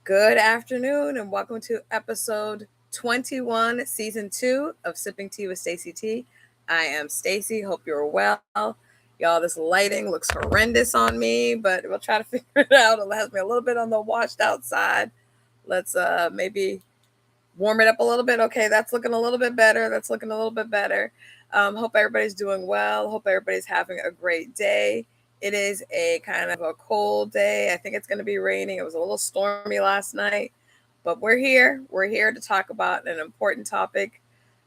Good afternoon, and welcome to episode 21, season 2 of Sipping Tea with Stacy T. I am Stacy. Hope you're well. Y'all, this lighting looks horrendous on me, but we'll try to figure it out. It has me a little bit on the washed out side. Let's maybe warm it up a little bit. Okay, that's looking a little bit better. That's looking a little bit better. Hope everybody's doing well. Hope everybody's having a great day. It is a kind of a cold day. I think it's going to be raining. It was a little stormy last night, but we're here. We're here to talk about an important topic,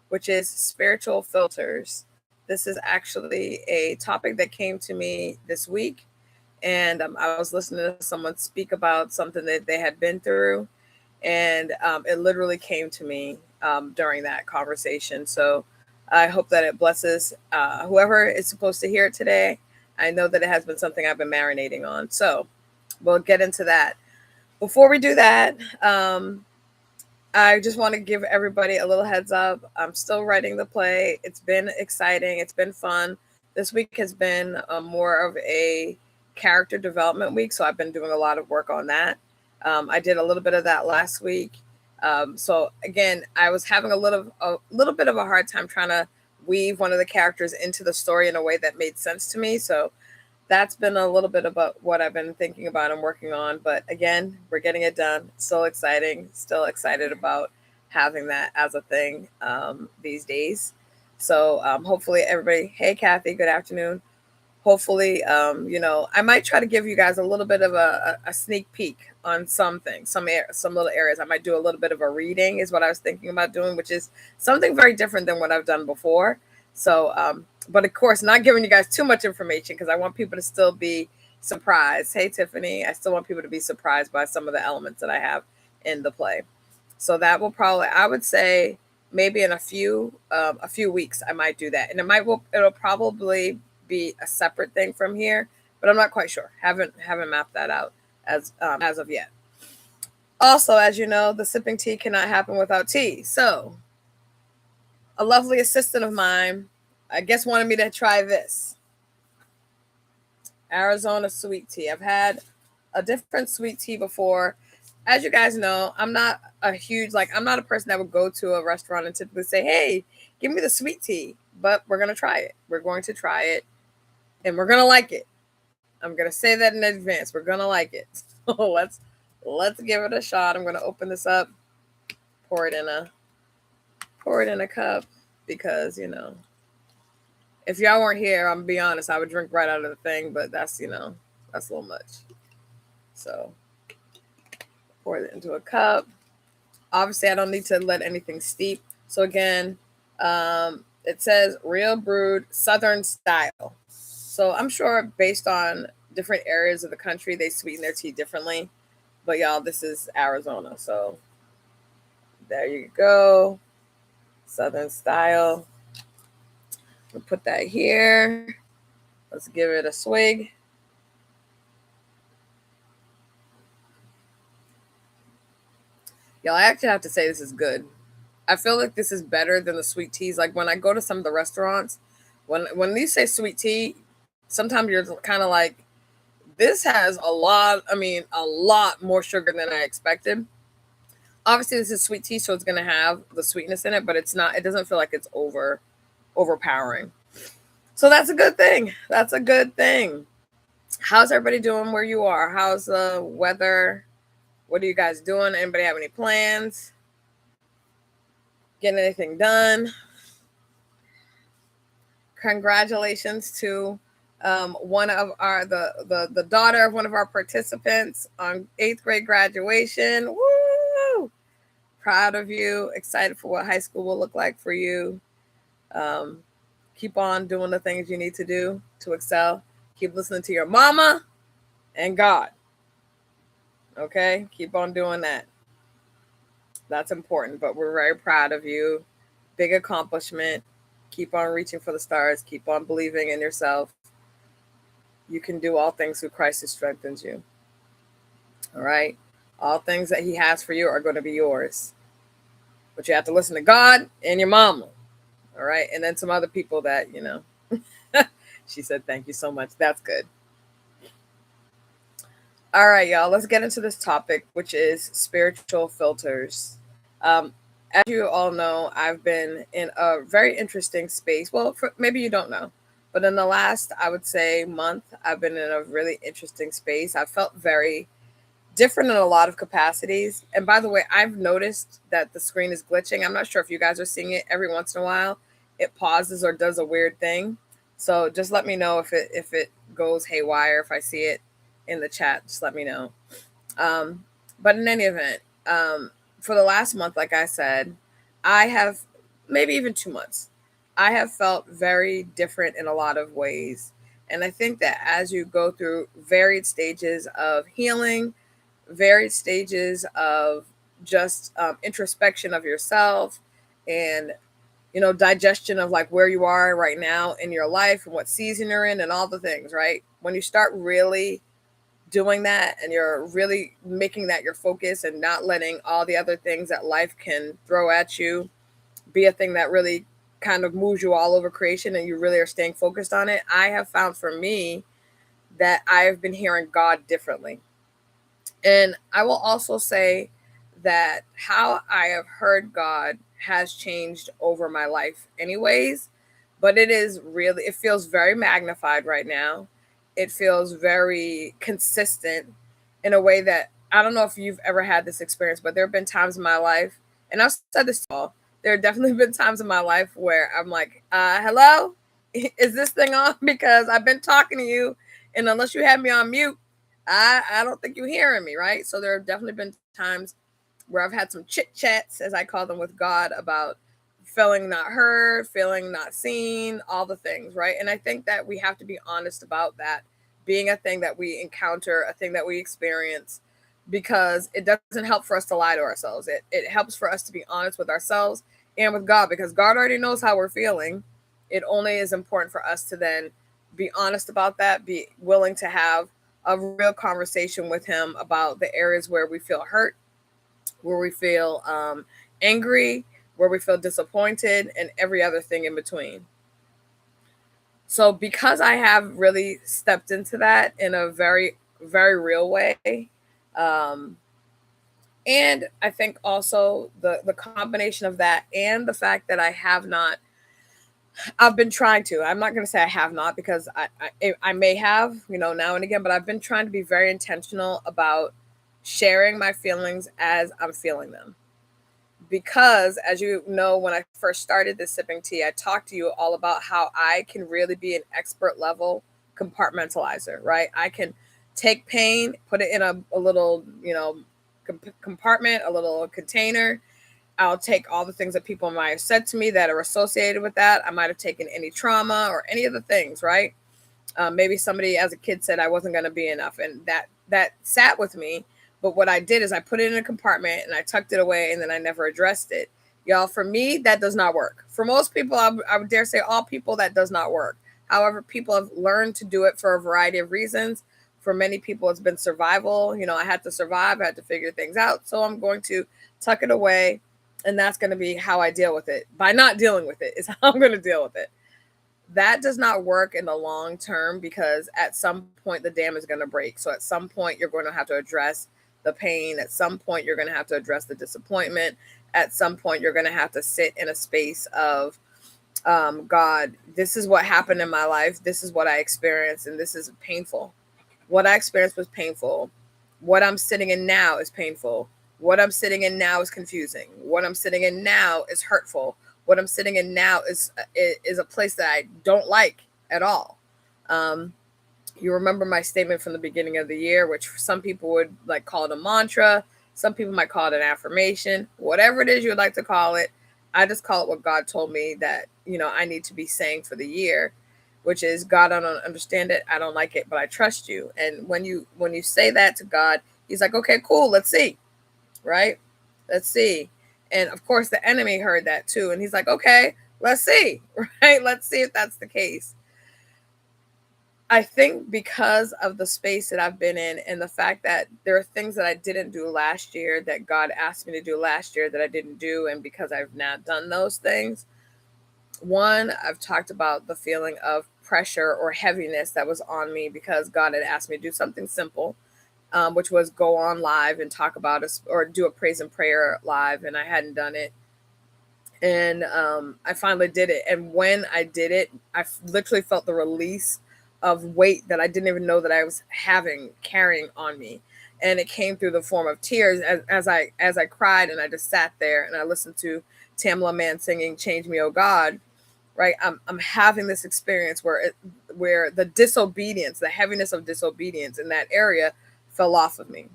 which is spiritual filters. This is actually a topic that came to me this week, and I was listening to someone speak about something that they had been through, and it literally came to me during that conversation. So I hope that it blesses whoever is supposed to hear it today. I know that it has been something I've been marinating on. So we'll get into that. Before we do that, I just want to give everybody a little heads up. I'm still writing the play. It's been exciting. It's been fun. This week has been more of a character development week. So I've been doing a lot of work on that. I did a little bit of that last week. So again, I was having a little bit of a hard time trying to weave one of the characters into the story in a way that made sense to me. So that's been a little bit about what I've been thinking about and working on. But again, we're getting it done. Still exciting. Still excited about having that as a thing these days. So hopefully everybody, hey Kathy, good afternoon. Hopefully, I might try to give you guys a little bit of a sneak peek on some things, some little areas. I might do a little bit of a reading is what I was thinking about doing, which is something very different than what I've done before. So, but of course, not giving you guys too much information because I want people to still be surprised. Hey, Tiffany, I still want people to be surprised by some of the elements that I have in the play. So that will probably, I would say, maybe in a few weeks, I might do that, and it'll probably be a separate thing from here, but I'm not quite sure. Haven't mapped that out as of yet. Also, as you know, the sipping tea cannot happen without tea. So, a lovely assistant of mine, I guess, wanted me to try this Arizona sweet tea. I've had a different sweet tea before. As you guys know, I'm not a person that would go to a restaurant and typically say, "Hey, give me the sweet tea." But we're gonna try it. We're going to try it, and we're gonna like it. I'm gonna say that in advance. We're gonna like it. So let's give it a shot. I'm gonna open this up, pour it in a cup because if y'all weren't here, I'm gonna be honest, I would drink right out of the thing, but that's a little much. So pour it into a cup. Obviously, I don't need to let anything steep. So again, it says real brewed Southern style. So I'm sure based on different areas of the country, they sweeten their tea differently. But y'all, this is Arizona. So there you go. Southern style. We'll put that here. Let's give it a swig. Y'all, I actually have to say this is good. I feel like this is better than the sweet teas. Like when I go to some of the restaurants, when these say sweet tea, sometimes you're kind of like, this has a lot more sugar than I expected. Obviously, this is sweet tea, so it's gonna have the sweetness in it, but it's not. It doesn't feel like it's overpowering. So that's a good thing. That's a good thing. How's everybody doing where you are? How's the weather? What are you guys doing? Anybody have any plans? Getting anything done? Congratulations to one of the daughter of one of our participants on 8th grade graduation. Woo! Proud of you. Excited for what high school will look like for you. Um, keep on doing the things you need to do to excel. Keep listening to your mama and God. Okay? Keep on doing that. That's important, but we're very proud of you. Big accomplishment. Keep on reaching for the stars. Keep on believing in yourself. You can do all things through Christ who strengthens you. All right? All things that He has for you are going to be yours. But you have to listen to God and your mama. All right? And then some other people that, She said, thank you so much. That's good. All right, y'all, let's get into this topic, which is spiritual filters. As you all know, I've been in a very interesting space. Well, maybe you don't know, but in the last, I would say, month, I've been in a really interesting space. I felt very different in a lot of capacities. And by the way, I've noticed that the screen is glitching. I'm not sure if you guys are seeing it every once in a while. It pauses or does a weird thing. So just let me know if it goes haywire. If I see it in the chat, just let me know. Um, but in any event, for the last month, like I said, I have maybe even 2 months. I have felt very different in a lot of ways. And I think that as you go through varied stages of healing, varied stages of just introspection of yourself and digestion of like where you are right now in your life and what season you're in and all the things, right? When you start really doing that and you're really making that your focus and not letting all the other things that life can throw at you be a thing that really kind of moves you all over creation and you really are staying focused on it, I have found for me that I've been hearing God differently. And I will also say that how I have heard God has changed over my life, anyways. But it feels very magnified right now. It feels very consistent in a way that I don't know if you've ever had this experience, but there have been times in my life, and I've said this to all, there have definitely been times in my life where I'm like, hello? Is this thing on? Because I've been talking to you, and unless you have me on mute, I don't think you're hearing me, right? So there have definitely been times where I've had some chit chats, as I call them, with God about feeling not heard, feeling not seen, all the things, right? And I think that we have to be honest about that being a thing that we encounter, a thing that we experience, because it doesn't help for us to lie to ourselves. It helps for us to be honest with ourselves and with God, because God already knows how we're feeling. It only is important for us to then be honest about that, be willing to have a real conversation with him about the areas where we feel hurt, where we feel angry, where we feel disappointed, and every other thing in between. So, because I have really stepped into that in a very, very real way, um, and I think also the combination of that and the fact that I've been trying to. I'm not going to say I have not, because I may have, now and again, but I've been trying to be very intentional about sharing my feelings as I'm feeling them. Because, as you know, when I first started this sipping tea, I talked to you all about how I can really be an expert level compartmentalizer, right? I can take pain, put it in a little, compartment, a little container. I'll take all the things that people might have said to me that are associated with that. I might have taken any trauma or any of the things, right? Maybe somebody as a kid said I wasn't going to be enough, and that sat with me. But what I did is I put it in a compartment and I tucked it away, and then I never addressed it. Y'all, for me, that does not work. For most people, I would dare say all people, that does not work. However, people have learned to do it for a variety of reasons. For many people, it's been survival. I had to survive. I had to figure things out. So I'm going to tuck it away, and that's going to be how I deal with it. By not dealing with it is how I'm going to deal with it. That does not work in the long term, because at some point the dam is going to break. So at some point you're going to have to address the pain. At some point you're going to have to address the disappointment. At some point you're going to have to sit in a space of, God, this is what happened in my life. This is what I experienced, and this is painful. What I experienced was painful. What I'm sitting in now is painful. What I'm sitting in now is confusing. What I'm sitting in now is hurtful. What I'm sitting in now is a place that I don't like at all. Um, you remember my statement from the beginning of the year, which some people would like call it a mantra. Some people might call it an affirmation. Whatever it is you would like to call it, I just call it what God told me that I need to be saying for the year, which is, God, I don't understand it, I don't like it, but I trust you. And when you say that to God, He's like, okay, cool, let's see, right? Let's see. And of course, the enemy heard that too, and he's like, okay, let's see, right? Let's see if that's the case. I think because of the space that I've been in and the fact that there are things that I didn't do last year that God asked me to do last year that I didn't do. And because I've now done those things, one, I've talked about the feeling of pressure or heaviness that was on me because God had asked me to do something simple. which was go on live and talk about us or do a praise and prayer live, and I hadn't done it. And I finally did it. And when I did it, I literally felt the release of weight that I didn't even know that I was carrying on me. And it came through the form of tears as I cried, and I just sat there and I listened to Tamla Mann singing "Change Me, Oh God." Right, I'm having this experience where the disobedience, the heaviness of disobedience in that area, fell off of me.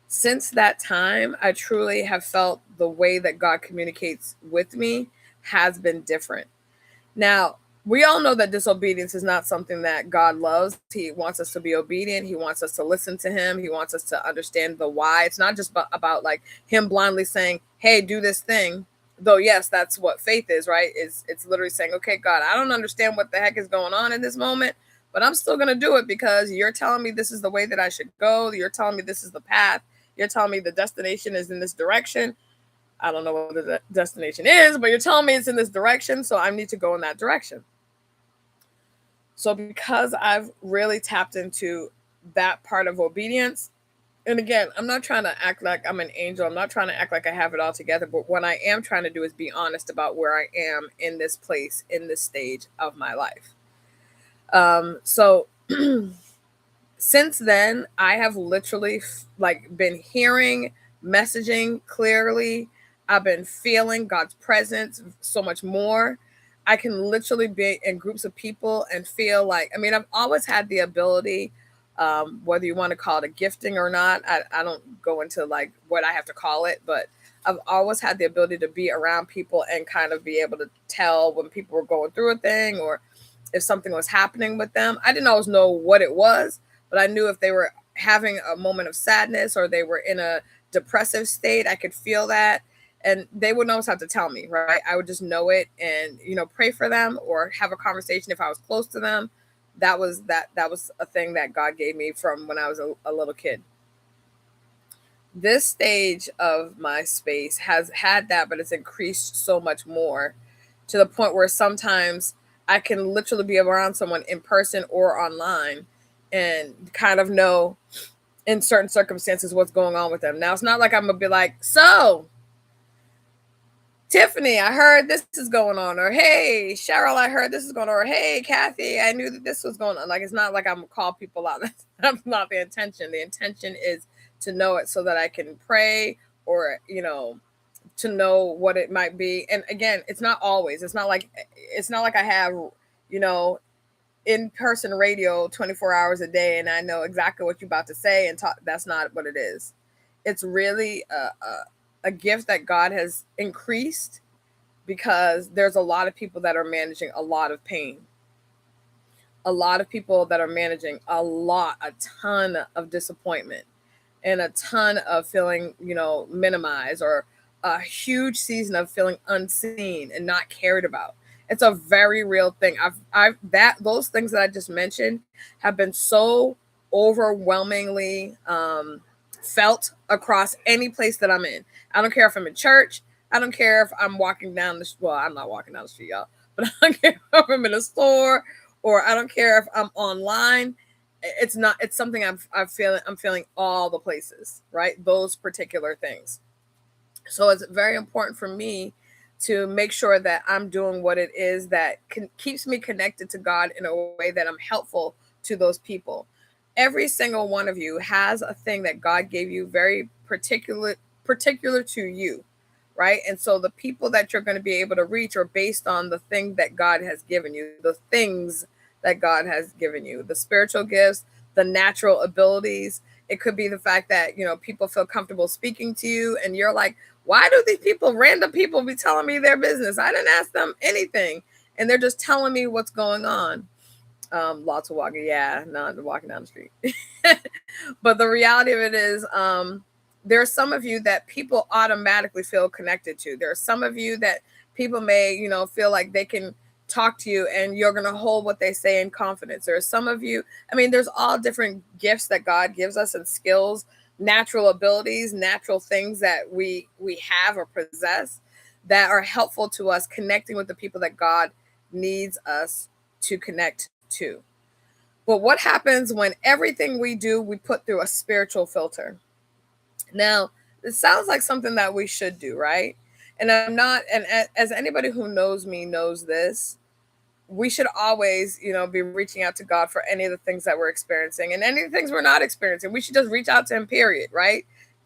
Since that time, I truly have felt the way that God communicates with me has been different. Now, we all know that disobedience is not something that God loves. He wants us to be obedient. He wants us to listen to him. He wants us to understand the why. It's not just about like him blindly saying, "Hey, do this thing." Though yes, that's what faith is, right? It's literally saying, "Okay, God, I don't understand what the heck is going on in this moment, but I'm still going to do it because you're telling me this is the way that I should go. You're telling me this is the path. You're telling me the destination is in this direction. I don't know what the destination is, but you're telling me it's in this direction, so I need to go in that direction." So because I've really tapped into that part of obedience, and again, I'm not trying to act like I'm an angel. I'm not trying to act like I have it all together, but what I am trying to do is be honest about where I am in this place, in this stage of my life. So since then, I have literally like been hearing messaging clearly. I've been feeling God's presence so much more. I can literally be in groups of people and feel like, I mean, I've always had the ability, whether you want to call it a gifting or not. I don't go into like what I have to call it, but I've always had the ability to be around people and kind of be able to tell when people were going through a thing or if something was happening with them. I didn't always know what it was, but I knew if they were having a moment of sadness or they were in a depressive state, I could feel that. And they wouldn't always have to tell me, right? I would just know it and, pray for them or have a conversation if I was close to them. That was a thing that God gave me from when I was a little kid. This stage of my space has had that, but it's increased so much more to the point where sometimes I can literally be around someone in person or online and kind of know in certain circumstances what's going on with them. Now, it's not like I'm gonna be like, "So, Tiffany, I heard this is going on," or "Hey, Cheryl, I heard this is going on," or "Hey, Kathy, I knew that this was going on." Like, it's not like I'm gonna call people out. That's not the intention. The intention is to know it so that I can pray or, to know what it might be. And again, it's not always. It's not like I have, you know, in-person radio 24 hours a day and I know exactly what you're about to say and talk. That's not what it is. It's really a gift that God has increased because there's a lot of people that are managing a lot of pain, a lot of people that are managing a ton of disappointment and a ton of feeling, minimized, or a huge season of feeling unseen and not cared about. It's a very real thing. Those things that I just mentioned have been so overwhelmingly felt across any place that I'm in. I don't care if I'm in church. I don't care if I'm walking down the well, I'm not walking down the street, y'all, but I don't care if I'm in a store or I don't care if I'm online. It's something I'm feeling all the places, right? Those particular things. So it's very important for me to make sure that I'm doing what it is that keeps me connected to God in a way that I'm helpful to those people. Every single one of you has a thing that God gave you very particular to you, right? And so the people that you're going to be able to reach are based on the thing that God has given you, the things that God has given you, the spiritual gifts, the natural abilities. It could be the fact that, people feel comfortable speaking to you and you're like, "Why do these random people be telling me their business? I didn't ask them anything. And they're just telling me what's going on." Lots of walking. Yeah, not walking down the street. But the reality of it is, there are some of you that people automatically feel connected to. There are some of you that people may, feel like they can talk to you and you're going to hold what they say in confidence. There are some of you, I mean, there's all different gifts that God gives us and skills, natural abilities, natural things that we have or possess that are helpful to us connecting with the people that God needs us to connect to. But what happens when everything we do, we put through a spiritual filter? Now, it sounds like something that we should do, right? And I'm not, and as anybody who knows me knows this, we should always, be reaching out to God for any of the things that we're experiencing and any of the things we're not experiencing. We should just reach out to him, period, right?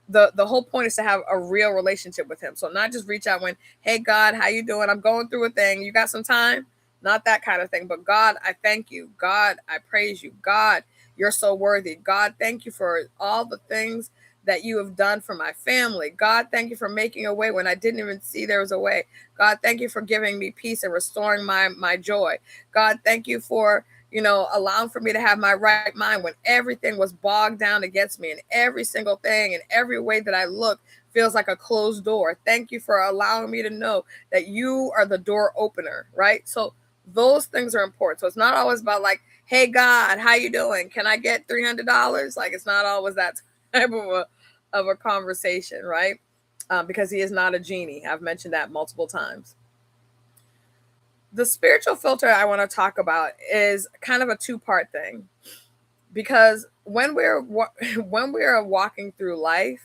The whole point is to have a real relationship with him. So not just reach out when, hey God, how you doing? I'm going through a thing. You got some time? Not that kind of thing. But God, I thank you. God, I praise you. God, you're so worthy. God, thank you for all the things that you have done for my family. God, thank you for making a way when I didn't even see there was a way. God, thank you for giving me peace and restoring my joy. God, thank you for, allowing for me to have my right mind when everything was bogged down against me, and every single thing and every way that I look feels like a closed door. Thank you for allowing me to know that you are the door opener, right? So those things are important. So it's not always about like, hey God, how you doing? Can I get $300? Like, it's not always that type of a conversation, right? Because he is not a genie. I've mentioned that multiple times. The spiritual filter I want to talk about is kind of a two-part thing, because when we're when we are walking through life,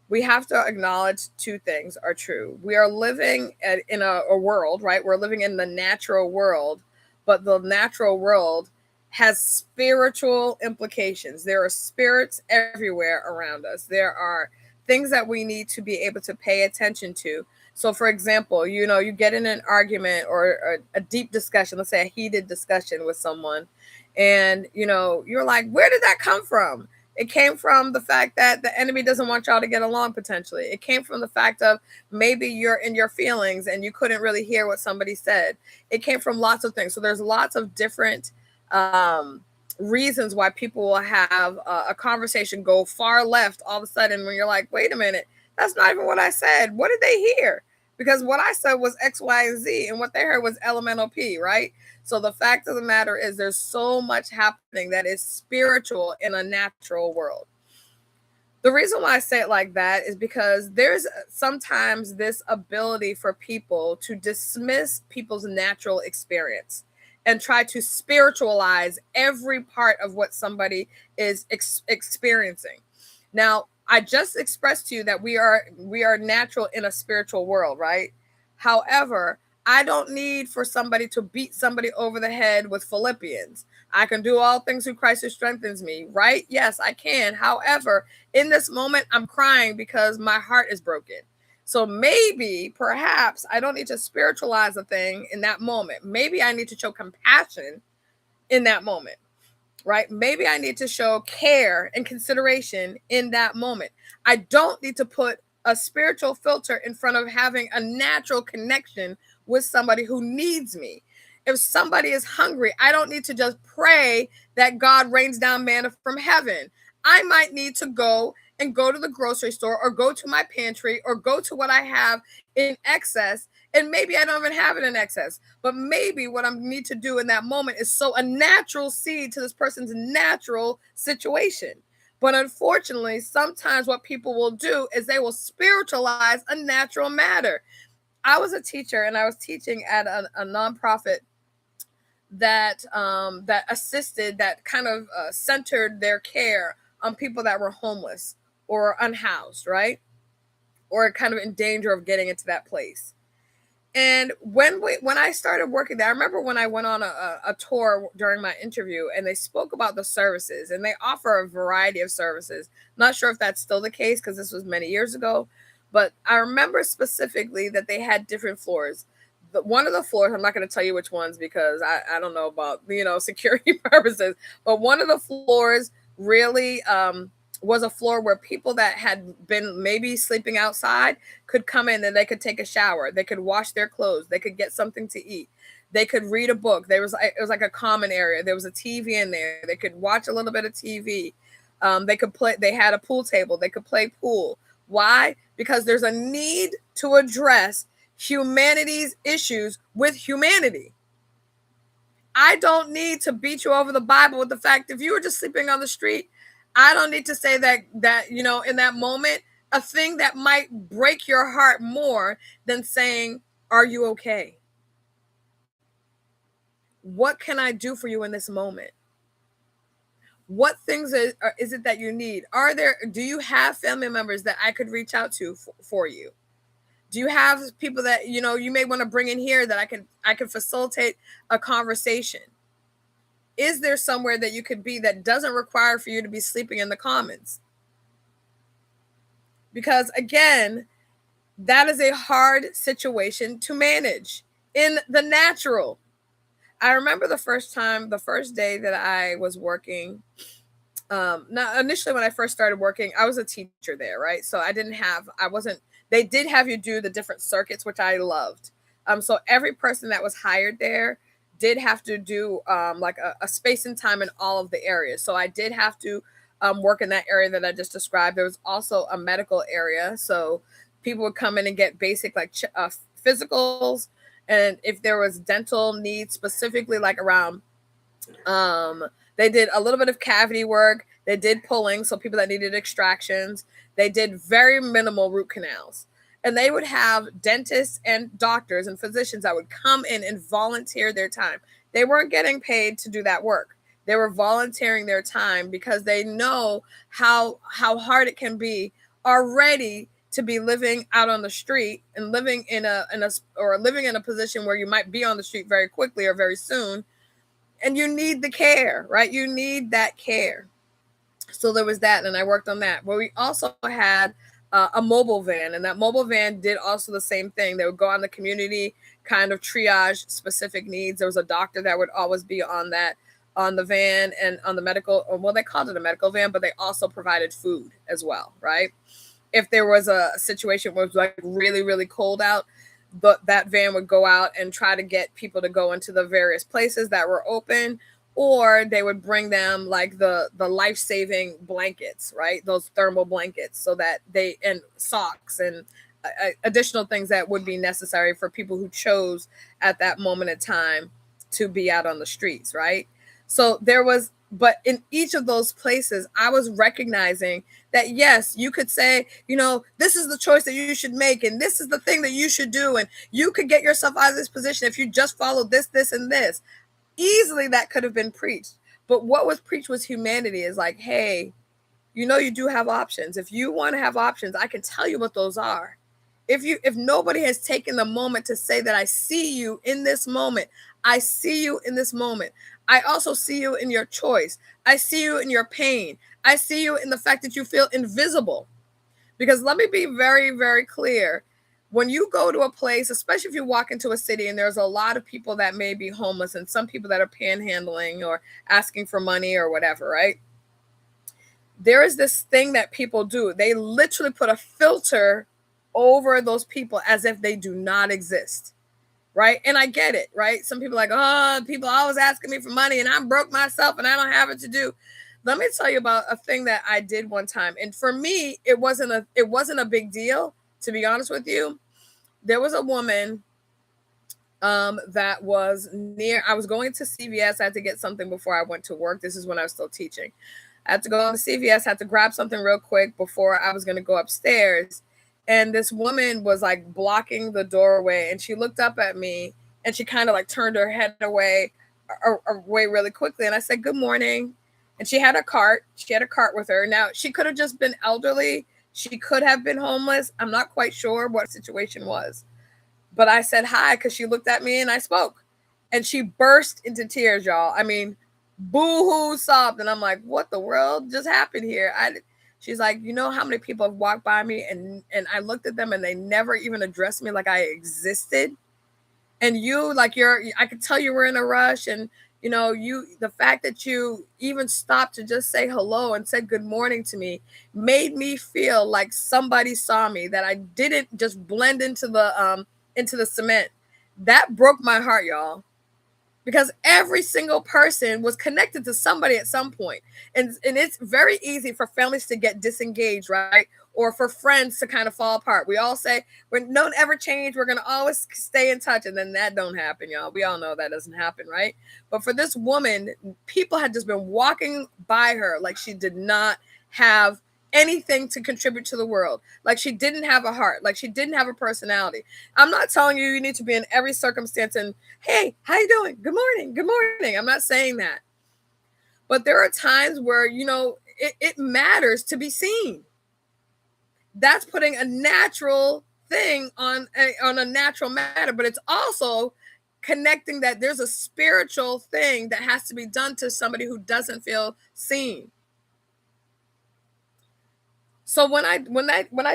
we have to acknowledge two things are true. We are living in a world, right? We're living in the natural world, but the natural world has spiritual implications. There are spirits everywhere around us. There are things that we need to be able to pay attention to. So, for example, you get in an argument or a deep discussion, let's say a heated discussion with someone, and you're like, where did that come from? It came from the fact that the enemy doesn't want y'all to get along potentially. It came from the fact of maybe you're in your feelings and you couldn't really hear what somebody said. It came from lots of things. So there's lots of different um, reasons why people will have a conversation go far left all of a sudden when you're like, wait a minute, that's not even what I said. What did they hear? Because what I said was X, Y, and Z, and what they heard was elemental P, right? So the fact of the matter is there's so much happening that is spiritual in a natural world. The reason why I say it like that is because there's sometimes this ability for people to dismiss people's natural experience and try to spiritualize every part of what somebody is experiencing. Now, I just expressed to you that we are natural in a spiritual world, right? However, I don't need for somebody to beat somebody over the head with Philippians. I can do all things through Christ who strengthens me, right? Yes, I can. However, in this moment, I'm crying because my heart is broken. So maybe, perhaps, I don't need to spiritualize a thing in that moment. Maybe I need to show compassion in that moment, right? Maybe I need to show care and consideration in that moment. I don't need to put a spiritual filter in front of having a natural connection with somebody who needs me. If somebody is hungry, I don't need to just pray that God rains down manna from heaven. I might need to go to the grocery store or go to my pantry or go to what I have in excess. And maybe I don't even have it in excess, but maybe what I need to do in that moment is sow a natural seed to this person's natural situation. But unfortunately, sometimes what people will do is they will spiritualize a natural matter. I was a teacher and I was teaching at a nonprofit that assisted, that kind of centered their care on people that were homeless or unhoused, right? Or kind of in danger of getting into that place. And when I started working there, I remember when I went on a tour during my interview, and they spoke about the services, and they offer a variety of services. Not sure if that's still the case because this was many years ago, but I remember specifically that they had different floors. One of the floors, I'm not going to tell you which ones because I don't know about security purposes, but one of the floors really was a floor where people that had been maybe sleeping outside could come in and they could take a shower, they could wash their clothes, they could get something to eat, they could read a book. It was like a common area. There was a TV in there. They could watch a little bit of TV. They could play. They had a pool table. They could play pool. Why? Because there's a need to address humanity's issues with humanity. I don't need to beat you over the Bible with the fact if you were just sleeping on the street, I don't need to say that in that moment, a thing that might break your heart more than saying, "Are you okay? What can I do for you in this moment?" What things is it that you need? Do you have family members that I could reach out to for you? Do you have people that you may want to bring in here that I could facilitate a conversation? Is there somewhere that you could be that doesn't require for you to be sleeping in the commons? Because again, that is a hard situation to manage in the natural. I remember the first day that I was working. Now initially when I first started working, I was a teacher there, right? So I wasn't, they did have you do the different circuits, which I loved. So every person that was hired there did have to do like a space and time in all of the areas. So I did have to work in that area that I just described. There was also a medical area. So people would come in and get basic like physicals. And if there was dental needs specifically like around um, they did a little bit of cavity work. They did pulling, so people that needed extractions. They did very minimal root canals. And they would have dentists and doctors and physicians that would come in and volunteer their time. They weren't getting paid to do that work. They were volunteering their time because they know how hard it can be already to be living out on the street and living living in a position where you might be on the street very quickly or very soon, and you need the care, right? You need that care. So there was that, and I worked on that. But we also had a mobile van, and that mobile van did also the same thing. They would go on the community, kind of triage specific needs. There was a doctor that would always be on the van and on the medical. Well, they called it a medical van, but they also provided food as well, right? If there was a situation where it was like really, really cold out, that van would go out and try to get people to go into the various places that were open, or they would bring them like the life-saving blankets, right? Those thermal blankets, so that and socks and additional things that would be necessary for people who chose at that moment in time to be out on the streets, right? So there was, but in each of those places, I was recognizing that yes, you could say, this is the choice that you should make, and this is the thing that you should do, and you could get yourself out of this position if you just follow this, and this. Easily that could have been preached. But what was preached was humanity. Is like, hey, you do have options. If you want to have options, I can tell you what those are. If nobody has taken the moment to say that I see you in this moment, I see you in this moment. I also see you in your choice. I see you in your pain. I see you in the fact that you feel invisible. Because let me be very, very clear. When you go to a place, especially if you walk into a city and there's a lot of people that may be homeless and some people that are panhandling or asking for money or whatever, right? There is this thing that people do. They literally put a filter over those people as if they do not exist, right? And I get it, right? Some people are like, oh, people always asking me for money and I'm broke myself and I don't have it to do. Let me tell you about a thing that I did one time. And for me, it wasn't a big deal, to be honest with you. There was a woman that was near, I was going to CVS. I had to get something before I went to work. This is when I was still teaching. I had to go to CVS, had to grab something real quick before I was going to go upstairs. And this woman was like blocking the doorway, and she looked up at me and she kind of like turned her head away really quickly. And I said, good morning. And she had a cart. She had a cart with her. Now, she could have just been elderly. She could have been homeless. I'm not quite sure what the situation was. But I said hi because she looked at me and I spoke. And she burst into tears, y'all. I mean, boo-hoo sobbed. And I'm like, what the world just happened here? She's like, you know how many people have walked by me and I looked at them and they never even addressed me like I existed. And you, like, I could tell you were in a rush, and the fact that you even stopped to just say hello and said good morning to me made me feel like somebody saw me, that I didn't just blend into the cement. That broke my heart, y'all, because every single person was connected to somebody at some point. And it's very easy for families to get disengaged, right? Or for friends to kind of fall apart. We all say, we don't ever change, we're going to always stay in touch. And then that don't happen, y'all. We all know that doesn't happen, right? But for this woman, people had just been walking by her like she did not have anything to contribute to the world, like she didn't have a heart, like she didn't have a personality. I'm not telling you need to be in every circumstance and, hey, how you doing, good morning, I'm not saying that. But there are times where, it matters to be seen. That's putting a natural thing on a natural matter, but it's also connecting that there's a spiritual thing that has to be done to somebody who doesn't feel seen. So when I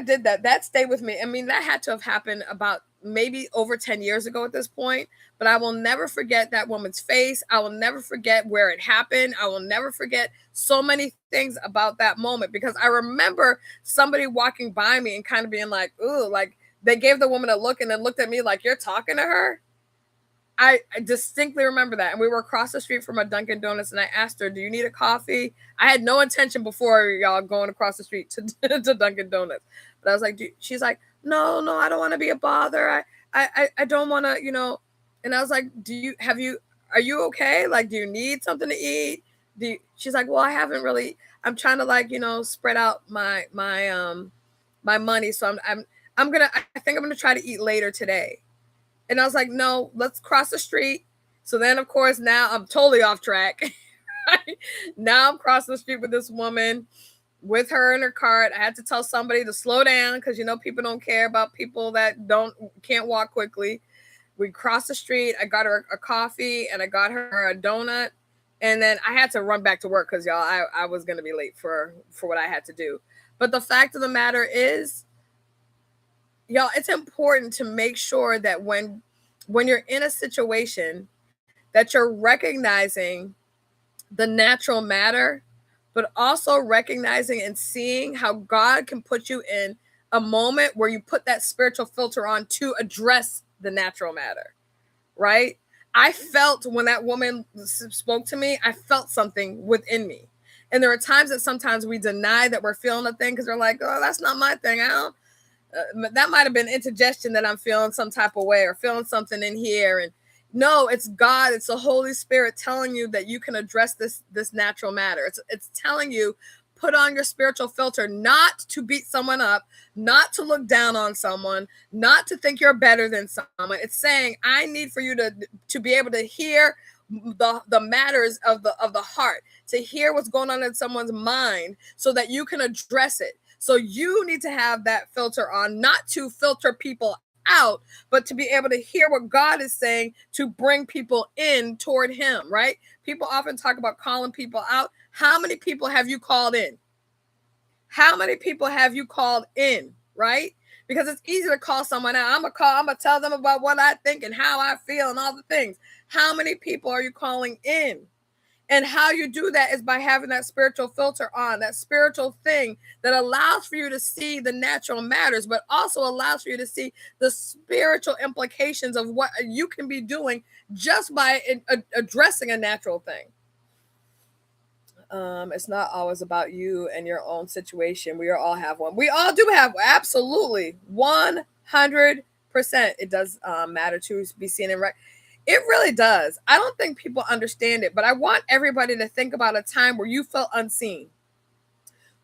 did that, that stayed with me. I mean, that had to have happened about maybe over 10 years ago at this point, but I will never forget that woman's face. I will never forget where it happened. I will never forget so many things about that moment, because I remember somebody walking by me and kind of being like, "Ooh," like they gave the woman a look and then looked at me like, "You're talking to her?" I distinctly remember that. And we were across the street from a Dunkin' Donuts, and I asked her, "Do you need a coffee?" I had no intention before, y'all, going across the street to, to Dunkin' Donuts. But I was like, she's like, "No, no, I don't want to be a bother. I don't want to, And I was like, are you okay? Like, do you need something to eat? She's like, "Well, I haven't really, I'm trying to, like, spread out my money. So I think I'm gonna try to eat later today." And I was like, "No, let's cross the street." So then, of course, now I'm totally off track. Right? Now I'm crossing the street with this woman with her in her cart. I had to tell somebody to slow down because people don't care about people that can't walk quickly. We crossed the street. I got her a coffee and I got her a donut. And then I had to run back to work because, y'all, I was gonna be late for what I had to do. But the fact of the matter is, y'all, it's important to make sure that when you're in a situation that you're recognizing the natural matter, but also recognizing and seeing how God can put you in a moment where you put that spiritual filter on to address the natural matter, right? I felt when that woman spoke to me, I felt something within me. And there are times that sometimes we deny that we're feeling a thing because we're like, "Oh, that's not my thing. I don't that might have been indigestion that I'm feeling some type of way or feeling something in here." And no, it's God, it's the Holy Spirit telling you that you can address this natural matter. It's telling you, put on your spiritual filter, not to beat someone up, not to look down on someone, not to think you're better than someone. It's saying, I need for you to be able to hear the matters of the heart, to hear what's going on in someone's mind so that you can address it. So you need to have that filter on, not to filter people out, but to be able to hear what God is saying to bring people in toward Him, right? People often talk about calling people out. How many people have you called in? How many people have you called in, right? Because it's easy to call someone out. I'm gonna tell them about what I think and how I feel and all the things. How many people are you calling in? And how you do that is by having that spiritual filter on, that spiritual thing that allows for you to see the natural matters, but also allows for you to see the spiritual implications of what you can be doing just by addressing a natural thing. It's not always about you and your own situation. We all have one. We all do have, absolutely, 100%. It does matter to be seen and right. It really does. I don't think people understand it, but I want everybody to think about a time where you felt unseen.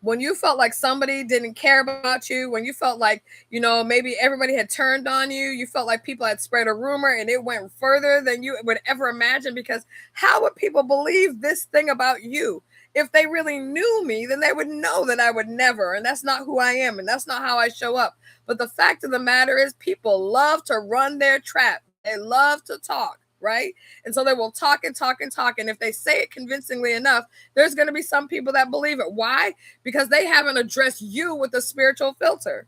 When you felt like somebody didn't care about you, when you felt like, maybe everybody had turned on you, you felt like people had spread a rumor and it went further than you would ever imagine, because how would people believe this thing about you? If they really knew me, then they would know that I would never, and that's not who I am, and that's not how I show up. But the fact of the matter is, people love to run their trap. They love to talk, right? And so they will talk and talk and talk. And if they say it convincingly enough, there's going to be some people that believe it. Why? Because they haven't addressed you with a spiritual filter.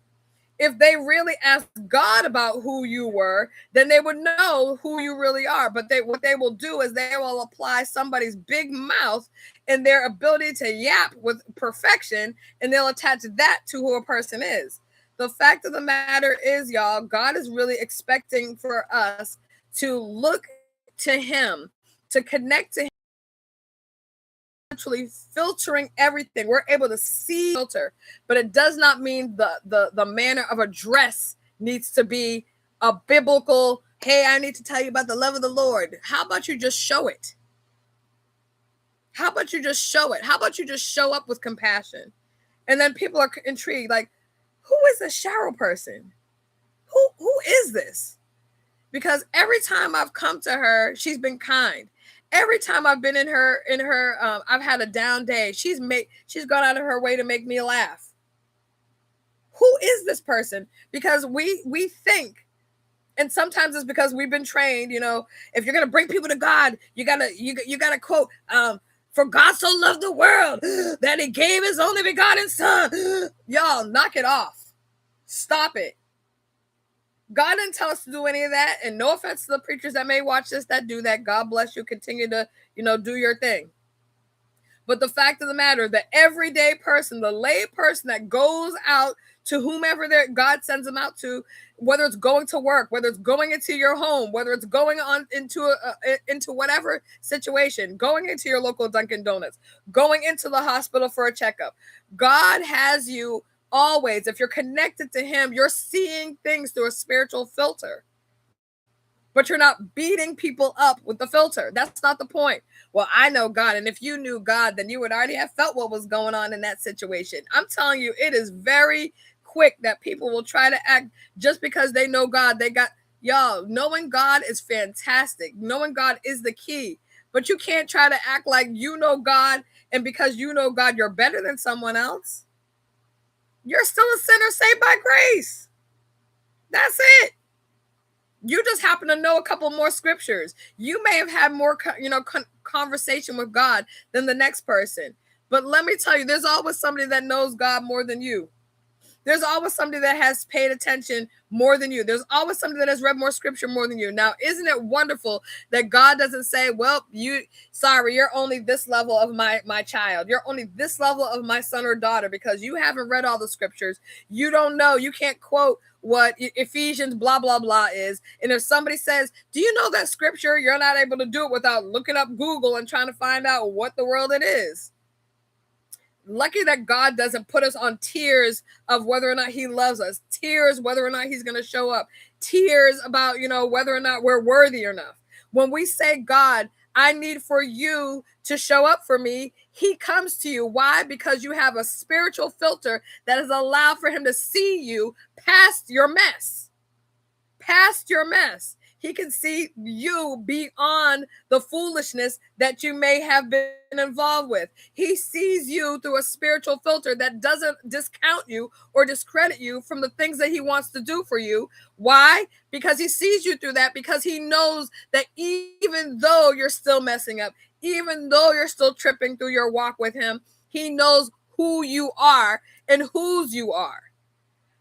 If they really asked God about who you were, then they would know who you really are. But what they will do is they will apply somebody's big mouth and their ability to yap with perfection, and they'll attach that to who a person is. The fact of the matter is, y'all, God is really expecting for us to look to Him, to connect to Him, literally filtering everything. We're able to see filter, but it does not mean the manner of address needs to be a biblical, "Hey, I need to tell you about the love of the Lord." How about you just show it? How about you just show it? How about you just show up with compassion? And then people are intrigued, like, who is this Cheryl person? Who is this? Because every time I've come to her, she's been kind. Every time I've been in her, I've had a down day. She's gone out of her way to make me laugh. Who is this person? Because we think, and sometimes it's because we've been trained. If you're gonna bring people to God, you gotta quote, "For God so loved the world that He gave His only begotten Son." Y'all, knock it off. Stop it. God didn't tell us to do any of that. And no offense to the preachers that may watch this that do that. God bless you. Continue to, do your thing. But the fact of the matter, the everyday person, the lay person that goes out to whomever God sends them out to, whether it's going to work, whether it's going into your home, whether it's going on into whatever situation, going into your local Dunkin' Donuts, going into the hospital for a checkup, God has you always. If you're connected to Him, you're seeing things through a spiritual filter, but you're not beating people up with the filter. That's not the point. Well, I know God, and if you knew God, then you would already have felt what was going on in that situation. I'm telling you, it is very quick that people will try to act just because they know God. Y'all, knowing God is fantastic. Knowing God is the key. But you can't try to act like you know God, and because you know God, you're better than someone else. You're still a sinner saved by grace. That's it. You just happen to know a couple more scriptures. You may have had more, conversation with God than the next person. But let me tell you, there's always somebody that knows God more than you. There's always somebody that has paid attention more than you. There's always somebody that has read more scripture more than you. Now, isn't it wonderful that God doesn't say, well, you're only this level of my child. You're only this level of my son or daughter because you haven't read all the scriptures. You don't know. You can't quote what Ephesians blah, blah, blah is. And if somebody says, do you know that scripture? You're not able to do it without looking up Google and trying to find out what the world it is. Lucky that God doesn't put us on tiers of whether or not He loves us, tiers whether or not He's going to show up, tiers about, whether or not we're worthy enough. When we say, God, I need for you to show up for me, He comes to you. Why? Because you have a spiritual filter that has allowed for Him to see you past your mess. Past your mess. He can see you beyond the foolishness that you may have been involved with. He sees you through a spiritual filter that doesn't discount you or discredit you from the things that He wants to do for you. Why? Because He sees you through that, because He knows that even though you're still messing up, even though you're still tripping through your walk with Him, He knows who you are and whose you are.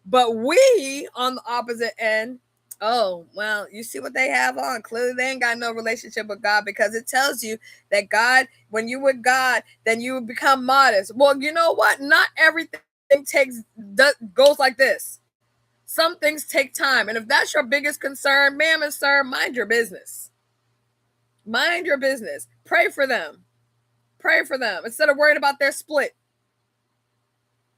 But we, on the opposite end, oh, well, you see what they have on. Clearly, they ain't got no relationship with God, because it tells you that God, when you with God, then you become modest. Well, you know what? Not everything goes like this. Some things take time. And if that's your biggest concern, ma'am and sir, mind your business. Mind your business. Pray for them. Pray for them instead of worrying about their split.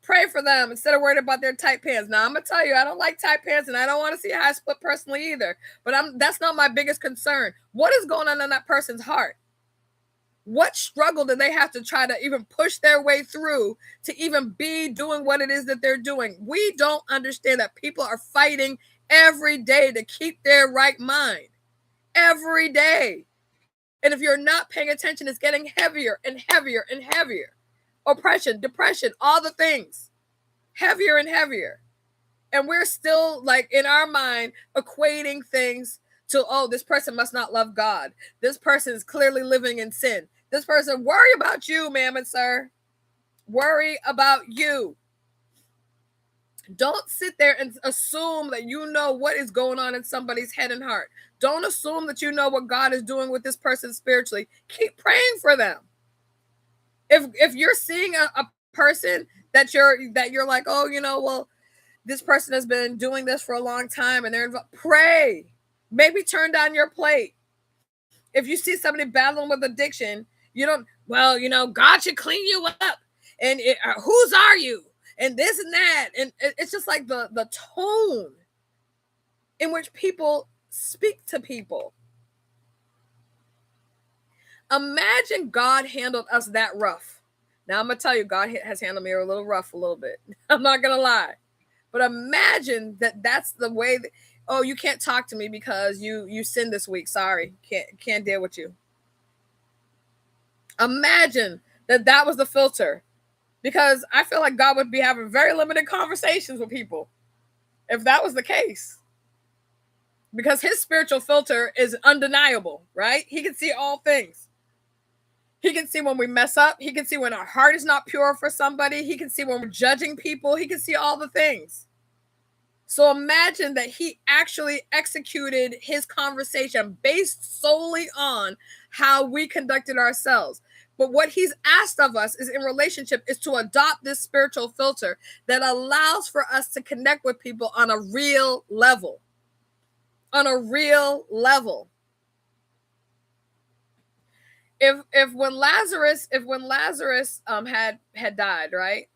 Pray for them instead of worried about their tight pants. Now, I'm going to tell you, I don't like tight pants, and I don't want to see a high split personally either. But that's not my biggest concern. What is going on in that person's heart? What struggle do they have to try to even push their way through to even be doing what it is that they're doing? We don't understand that people are fighting every day to keep their right mind. Every day. And if you're not paying attention, it's getting heavier and heavier and heavier. Oppression, depression, all the things, heavier and heavier. And we're still, like, in our mind, equating things to, oh, this person must not love God. This person is clearly living in sin. This person, worry about you, ma'am and sir. Worry about you. Don't sit there and assume that you know what is going on in somebody's head and heart. Don't assume that you know what God is doing with this person spiritually. Keep praying for them. If you're seeing a person that you're like, oh, well, this person has been doing this for a long time and they're involved, pray. Maybe turn down your plate. If you see somebody battling with addiction, God should clean you up. And whose are you? And this and that. And it's just like the tone in which people speak to people. Imagine God handled us that rough. Now, I'm going to tell you, God has handled me a little rough a little bit. I'm not going to lie. But imagine that's the way that, oh, you can't talk to me because you sinned this week. Sorry. Can't deal with you. Imagine that that was the filter, because I feel like God would be having very limited conversations with people if that was the case. Because his spiritual filter is undeniable, right? He can see all things. He can see when we mess up. He can see when our heart is not pure for somebody. He can see when we're judging people. He can see all the things. So imagine that he actually executed his conversation based solely on how we conducted ourselves. But what he's asked of us is in relationship is to adopt this spiritual filter that allows for us to connect with people on a real level. On a real level. If when Lazarus had died, right?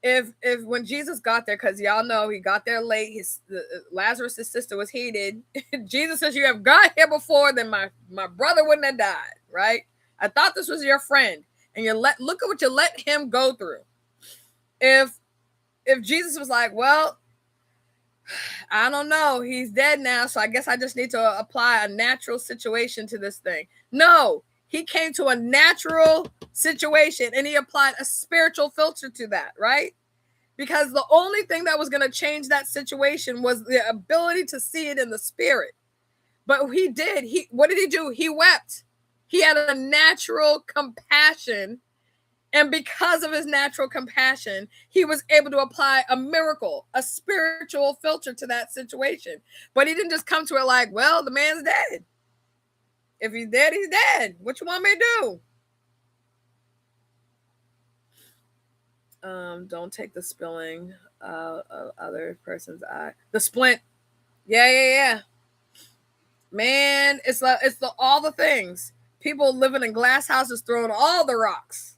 If when Jesus got there, because y'all know he got there late, Lazarus' sister was heated. Jesus says, "You have got here before, then my brother wouldn't have died." Right? I thought this was your friend, and look at what you let him go through. If Jesus was like, "Well, I don't know, he's dead now, so I guess I just need to apply a natural situation to this thing." No, he came to a natural situation and he applied a spiritual filter to that, right? Because the only thing that was going to change that situation was the ability to see it in the spirit. But he did. What did he do? He wept. He had a natural compassion. And because of his natural compassion, he was able to apply a miracle, a spiritual filter to that situation. But he didn't just come to it like, well, the man's dead. If he's dead, he's dead. What you want me to do? Don't take the spilling of other person's eye. The splint. Yeah. Man, it's all the things. People living in glass houses throwing all the rocks,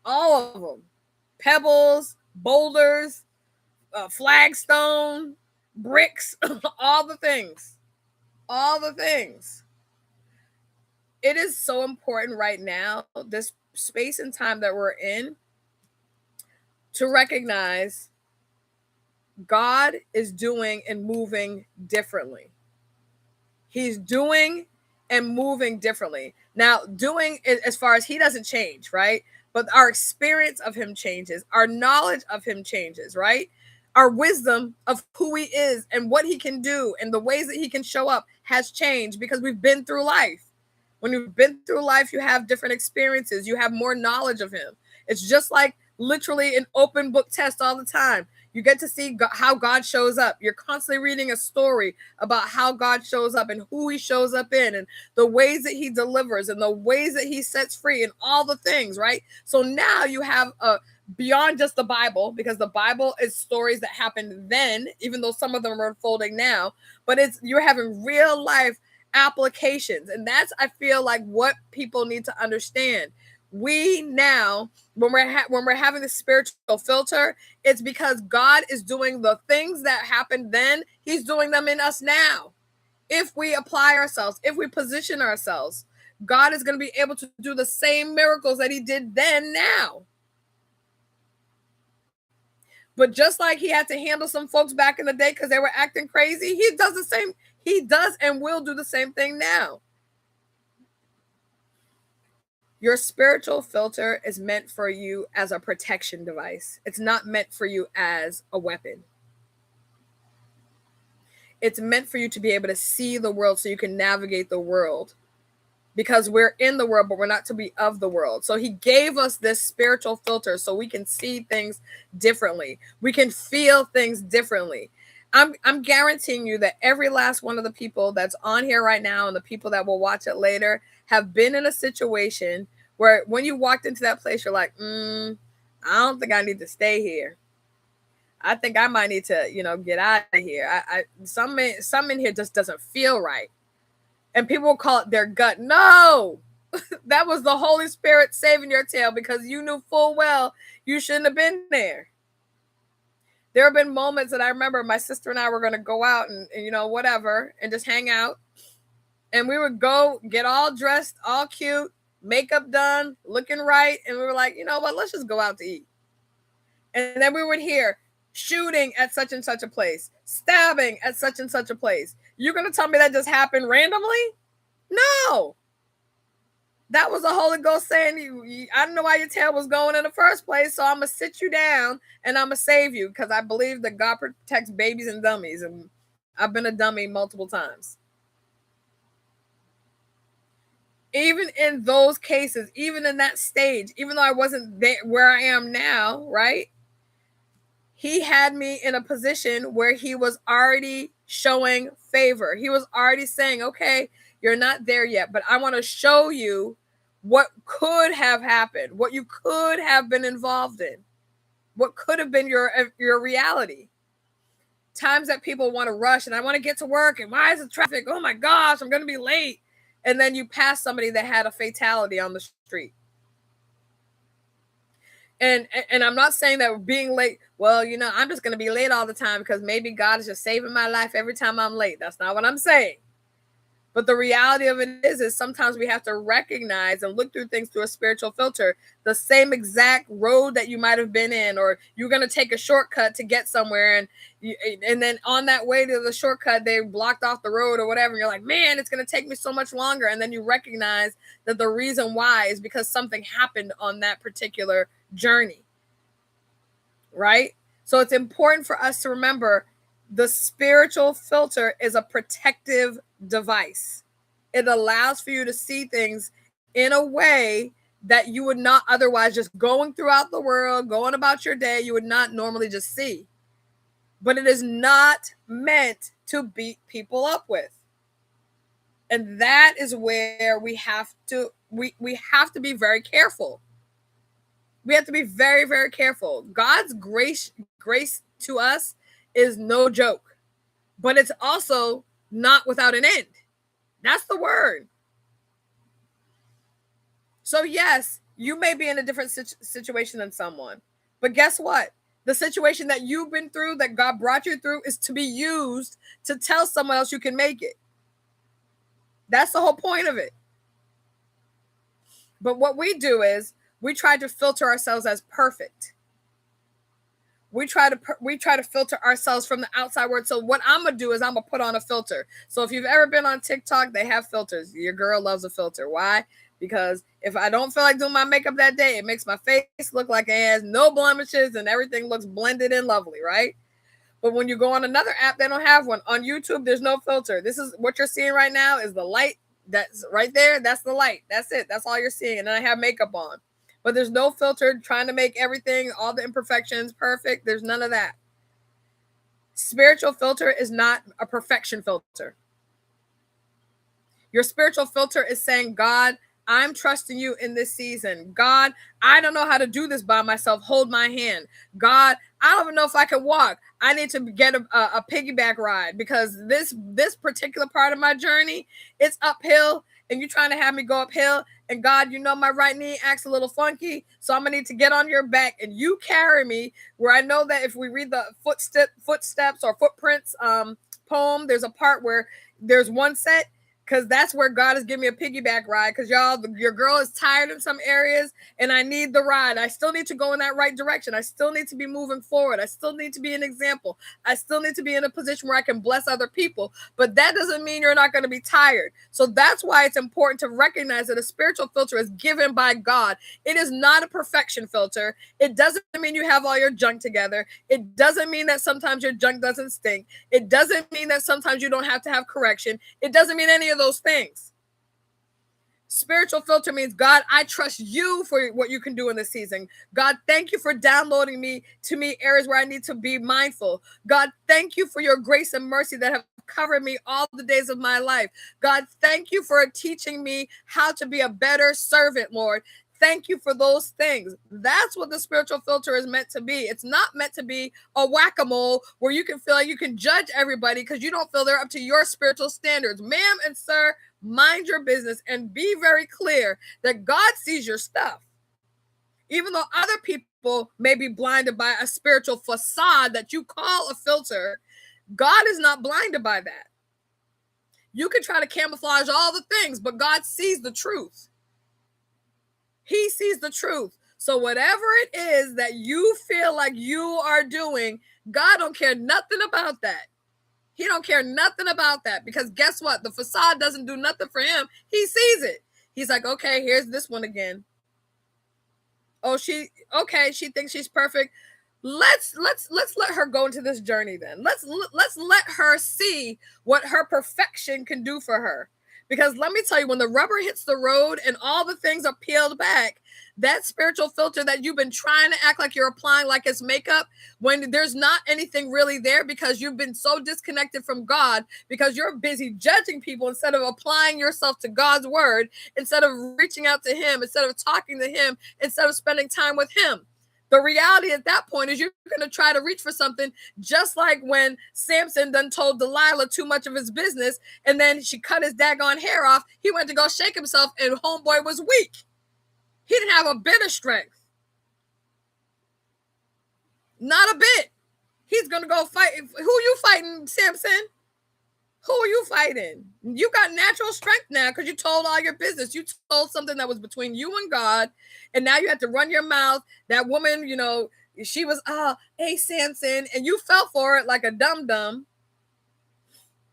all of them, pebbles, boulders, flagstone, bricks, all the things, all the things. It is so important right now, this space and time that we're in, to recognize God is doing and moving differently. He's doing and moving differently. Now, doing as far as he doesn't change, right? But our experience of him changes. Our knowledge of him changes, right? Our wisdom of who he is and what he can do and the ways that he can show up has changed because we've been through life. When you've been through life, you have different experiences. You have more knowledge of him. It's just like literally an open book test all the time. You get to see how God shows up. You're constantly reading a story about how God shows up and who he shows up in and the ways that he delivers and the ways that he sets free and all the things, right? So now you have beyond just the Bible, because the Bible is stories that happened then, even though some of them are unfolding now, but you're having real life applications. And that's, I feel like, what people need to understand. We now, when we're having the spiritual filter, it's because God is doing the things that happened then. He's doing them in us now. If we apply ourselves, if we position ourselves, God is going to be able to do the same miracles that he did then now. But just like he had to handle some folks back in the day because they were acting crazy, he does the same. He does and will do the same thing now. Your spiritual filter is meant for you as a protection device. It's not meant for you as a weapon. It's meant for you to be able to see the world so you can navigate the world, because we're in the world, but we're not to be of the world. So he gave us this spiritual filter so we can see things differently. We can feel things differently. I'm guaranteeing you that every last one of the people that's on here right now and the people that will watch it later have been in a situation where when you walked into that place, you're like, I don't think I need to stay here. I think I might need to, get out of here. Some in here just doesn't feel right. And people will call it their gut. No, that was the Holy Spirit saving your tail, because you knew full well you shouldn't have been there. There have been moments that I remember my sister and I were going to go out and whatever, and just hang out. And we would go get all dressed, all cute, makeup done, looking right. And we were like, you know what, let's just go out to eat. And then we would hear shooting at such and such a place, stabbing at such and such a place. You're going to tell me that just happened randomly? No. That was the Holy Ghost saying, I don't know why your tail was going in the first place, so I'm going to sit you down and I'm going to save you, because I believe that God protects babies and dummies, and I've been a dummy multiple times. Even in those cases, even in that stage, even though I wasn't there where I am now, right? He had me in a position where he was already showing favor. He was already saying, okay, you're not there yet, but I want to show you what could have happened, what you could have been involved in, what could have been your reality. Times that people want to rush and I want to get to work, and why is the traffic? Oh my gosh, I'm going to be late. And then you pass somebody that had a fatality on the street. And I'm not saying that being late, well, I'm just going to be late all the time because maybe God is just saving my life every time I'm late. That's not what I'm saying. But the reality of it is sometimes we have to recognize and look through things through a spiritual filter. The same exact road that you might have been in, or you're going to take a shortcut to get somewhere, and then on that way to the shortcut, they blocked off the road or whatever. And you're like, man, it's going to take me so much longer. And then you recognize that the reason why is because something happened on that particular journey, right? So it's important for us to remember the spiritual filter is a protective device. It allows for you to see things in a way that you would not otherwise, just going throughout the world, going about your day, you would not normally just see. But it is not meant to beat people up with. And that is where we have to be very careful. We have to be very, very careful. God's grace to us is no joke, but it's also not without an end. That's the word. So yes, you may be in a different situation than someone, but guess what? The situation that you've been through, that God brought you through, is to be used to tell someone else you can make it. That's the whole point of it. But what we do is we try to filter ourselves as perfect. We try to filter ourselves from the outside world. So what I'm gonna do is I'm gonna put on a filter. So if you've ever been on TikTok, they have filters. Your girl loves a filter. Why? Because if I don't feel like doing my makeup that day, it makes my face look like it has no blemishes and everything looks blended and lovely, right? But when you go on another app, they don't have one. On YouTube, there's no filter. This is what you're seeing right now is the light that's right there. That's the light. That's it. That's all you're seeing. And then I have makeup on. But there's no filter trying to make everything, all the imperfections perfect. There's none of that. Spiritual filter is not a perfection filter. Your spiritual filter is saying, God, I'm trusting you in this season. God, I don't know how to do this by myself. Hold my hand. God, I don't even know if I can walk. I need to get a piggyback ride because this particular part of my journey, it's uphill, and you're trying to have me go uphill. And God, my right knee acts a little funky, so I'm gonna need to get on your back and you carry me. Where I know that if we read the footsteps or footprints poem, there's a part where there's one set, because that's where God is giving me a piggyback ride. Because your girl is tired in some areas, and I need the ride. I still need to go in that right direction. I still need to be moving forward. I still need to be an example. I still need to be in a position where I can bless other people. But that doesn't mean you're not going to be tired. So that's why it's important to recognize that a spiritual filter is given by God. It is not a perfection filter. It doesn't mean you have all your junk together. It doesn't mean that sometimes your junk doesn't stink. It doesn't mean that sometimes you don't have to have correction. It doesn't mean any of those things. Spiritual filter means, God, I trust you for what you can do in this season. God, thank you for downloading to me areas where I need to be mindful. God, thank you for your grace and mercy that have covered me all the days of my life. God, thank you for teaching me how to be a better servant, Lord. Thank you for those things. That's what the spiritual filter is meant to be. It's not meant to be a whack-a-mole where you can feel like you can judge everybody because you don't feel they're up to your spiritual standards. Ma'am and sir, mind your business and be very clear that God sees your stuff. Even though other people may be blinded by a spiritual facade that you call a filter, God is not blinded by that. You can try to camouflage all the things, but God sees the truth. He sees the truth. So whatever it is that you feel like you are doing, God don't care nothing about that. He don't care nothing about that, because guess what? The facade doesn't do nothing for him. He sees it. He's like, okay, here's this one again. Oh, she thinks she's perfect. Let's let her go into this journey then. Let's let her see what her perfection can do for her. Because let me tell you, when the rubber hits the road and all the things are peeled back, that spiritual filter that you've been trying to act like you're applying like it's makeup, when there's not anything really there because you've been so disconnected from God, because you're busy judging people instead of applying yourself to God's word, instead of reaching out to him, instead of talking to him, instead of spending time with him. The reality at that point is you're going to try to reach for something, just like when Samson done told Delilah too much of his business, and then she cut his daggone hair off. He went to go shake himself, and homeboy was weak. He didn't have a bit of strength. Not a bit. He's going to go fight. Who you fighting, Samson? Who are you fighting? You got natural strength now because you told all your business. You told something that was between you and God, and now you have to run your mouth. That woman, she was, hey, Samson, and you fell for it like a dum-dum.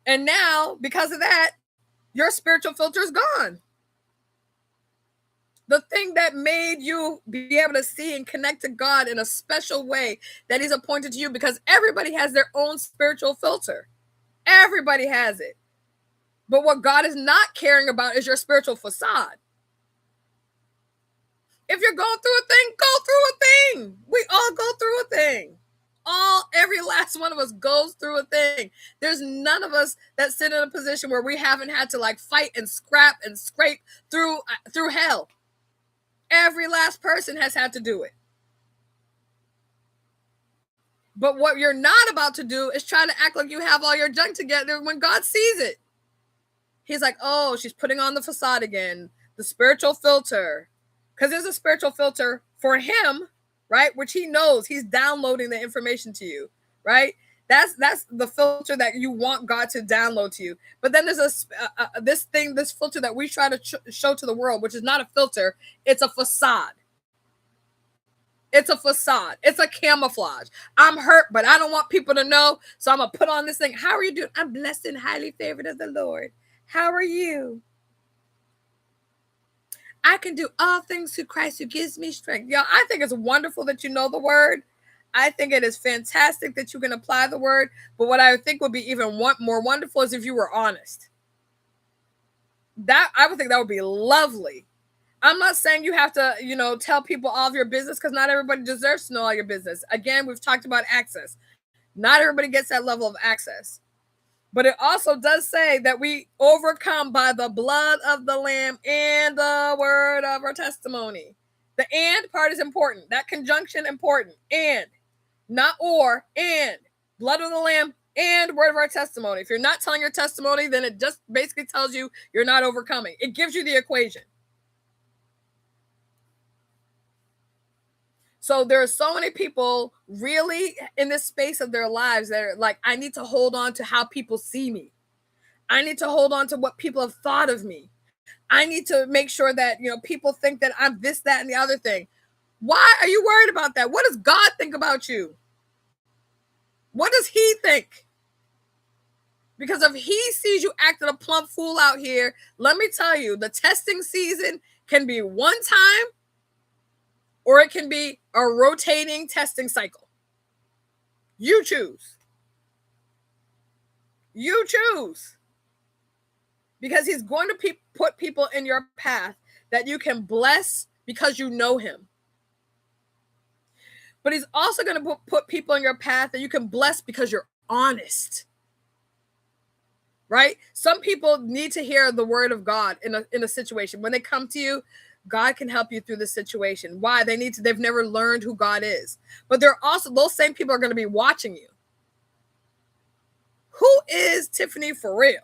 And now, because of that, your spiritual filter is gone. The thing that made you be able to see and connect to God in a special way that he's appointed to you, because everybody has their own spiritual filter. Everybody has it. But what God is not caring about is your spiritual facade. If you're going through a thing, go through a thing. We all go through a thing. Every last one of us goes through a thing. There's none of us that sit in a position where we haven't had to fight and scrap and scrape through hell. Every last person has had to do it. But what you're not about to do is try to act like you have all your junk together when God sees it. He's like, oh, she's putting on the facade again, the spiritual filter. Because there's a spiritual filter for him, right? Which he knows he's downloading the information to you, right? That's the filter that you want God to download to you. But then there's this filter that we try to show to the world, which is not a filter. It's a facade. It's a facade. It's a camouflage. I'm hurt, but I don't want people to know. So I'm going to put on this thing. How are you doing? I'm blessed and highly favored of the Lord. How are you? I can do all things through Christ who gives me strength. Y'all, I think it's wonderful that you know the word. I think it is fantastic that you can apply the word. But what I think would be even more wonderful is if you were honest. I would think that would be lovely. I'm not saying you have to, tell people all of your business, because not everybody deserves to know all your business. Again, we've talked about access. Not everybody gets that level of access. But it also does say that we overcome by the blood of the Lamb and the word of our testimony. The and part is important. That conjunction important. And, not or, and. Blood of the Lamb and word of our testimony. If you're not telling your testimony, then it just basically tells you you're not overcoming. It gives you the equation. So there are so many people really in this space of their lives that are like, I need to hold on to how people see me. I need to hold on to what people have thought of me. I need to make sure that, people think that I'm this, that, and the other thing. Why are you worried about that? What does God think about you? What does he think? Because if he sees you acting a plump fool out here, let me tell you, the testing season can be one time, or it can be a rotating testing cycle. You choose. You choose. Because he's going to put people in your path that you can bless because you know him. But he's also going to put people in your path that you can bless because you're honest. Right? Some people need to hear the word of God in a situation. When they come to you, God can help you through the situation. Why? They've never learned who God is. But they're also, those same people are going to be watching you. Who is Tiffany for real?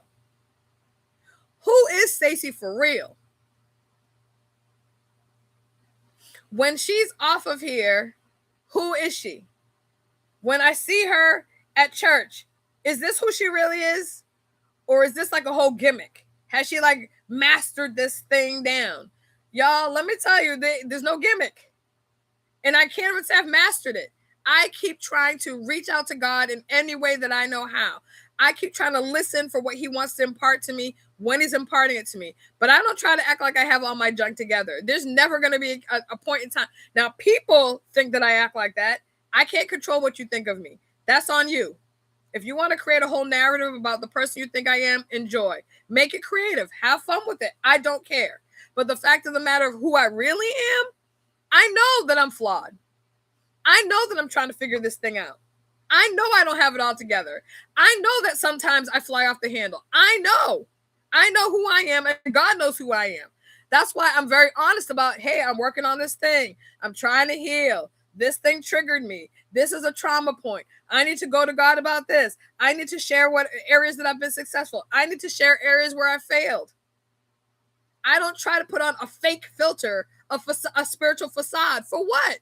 Who is Stacey for real? When she's off of here, who is she? When I see her at church, is this who she really is? Or is this like a whole gimmick? Has she mastered this thing down? Y'all, let me tell you, there's no gimmick. And I can't even say I've mastered it. I keep trying to reach out to God in any way that I know how. I keep trying to listen for what he wants to impart to me when he's imparting it to me. But I don't try to act like I have all my junk together. There's never going to be a point in time. Now, people think that I act like that. I can't control what you think of me. That's on you. If you want to create a whole narrative about the person you think I am, enjoy. Make it creative. Have fun with it. I don't care. But the fact of the matter of who I really am, I know that I'm flawed. I know that I'm trying to figure this thing out. I know I don't have it all together. I know that sometimes I fly off the handle. I know who I am, and God knows who I am. That's why I'm very honest about, hey, I'm working on this thing. I'm trying to heal. This thing triggered me. This is a trauma point. I need to go to God about this. I need to share what areas that I've been successful. I need to share areas where I failed. I don't try to put on a fake filter, a spiritual facade. For what?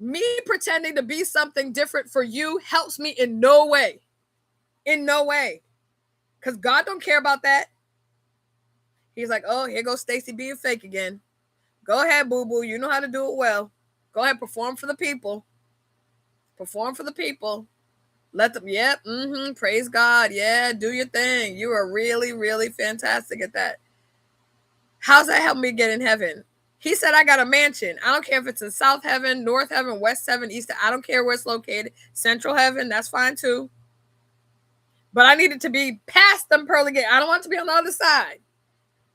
Me pretending to be something different for you helps me in no way. In no way. Because God don't care about that. He's like, oh, here goes Stacy being fake again. Go ahead, boo-boo. You know how to do it well. Go ahead, perform for the people. Perform for the people. Let them, praise God. Yeah, do your thing. You are really, really fantastic at that. How's that help me get in heaven? He said I got a mansion. I don't care if it's in South Heaven, North Heaven, West Heaven, East. I don't care where it's located. Central Heaven, that's fine too. But I need it to be past them pearly gates. I don't want it to be on the other side.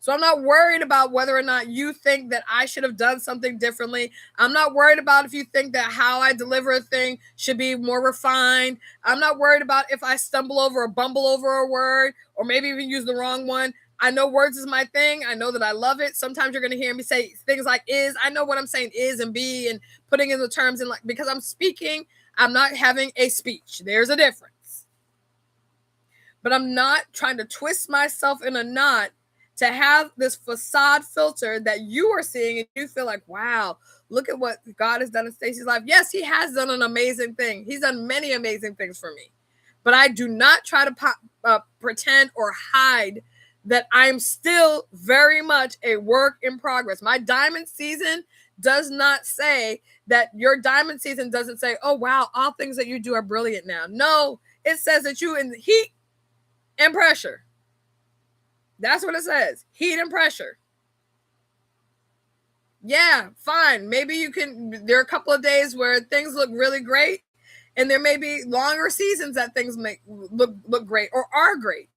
So I'm not worried about whether or not you think that I should have done something differently. I'm not worried about if you think that how I deliver a thing should be more refined. I'm not worried about if I stumble over or bumble over a word or maybe even use the wrong one. I know words is my thing. I know that I love it. Sometimes you're going to hear me say things like is. I know what I'm saying is and be and putting in the terms in, like, because I'm speaking, I'm not having a speech. There's a difference. But I'm not trying to twist myself in a knot to have this facade filter that you are seeing and you feel like, wow, look at what God has done in Stacy's life. Yes, he has done an amazing thing. He's done many amazing things for me. But I do not try to pretend or hide that I'm still very much a work in progress. My diamond season does not say that your diamond season doesn't say, oh, wow, all things that you do are brilliant now. No, it says that you in heat and pressure. That's what it says. Heat and pressure. Yeah, fine. Maybe you can, there are a couple of days where things look really great, and there may be longer seasons that things make look great or are great.